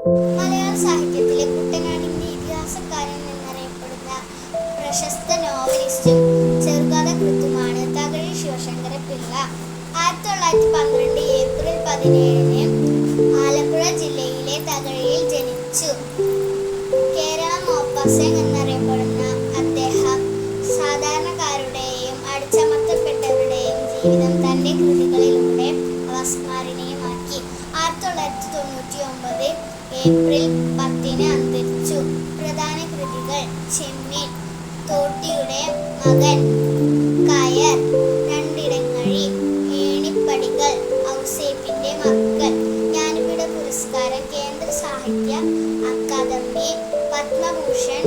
മലയാള സാഹിത്യത്തിലെ കുട്ടനാടിന്റെ ഇതിഹാസക്കാരൻ എന്നറിയപ്പെടുന്ന പ്രശസ്ത നോവലിസ്റ്റും ചെറുകഥാകൃത്തുമാണ് തകഴി ശിവശങ്കരപ്പിള്ള. 1912 ഏപ്രിൽ 17-ന് ആലപ്പുഴ ജില്ലയിലെ തകഴിയിൽ ജനിച്ചു. കേരള മൗപാസൻ എന്നറിയപ്പെടുന്ന അദ്ദേഹം സാധാരണക്കാരുടെയും അടിച്ചമർത്തപ്പെട്ടവരുടെയും ജീവിതം തന്റെ കൃതികളിലൂടെ അവസ്മരണീയമാക്കി. 1999 ഏപ്രിൽ 10-ന് അന്തരിച്ചു. പ്രധാന കൃതികൾ: ചെമ്മീൻ, തോട്ടിയുടെ മകൻ, കയർ, രണ്ടിടങ്ങഴി, ഏണിപ്പടികൾ, ഔസേപ്പിന്റെ മക്കൾ. ജ്ഞാനപീഠ പുരസ്കാരം, കേന്ദ്ര സാഹിത്യ അക്കാദമി, പത്മഭൂഷൺ,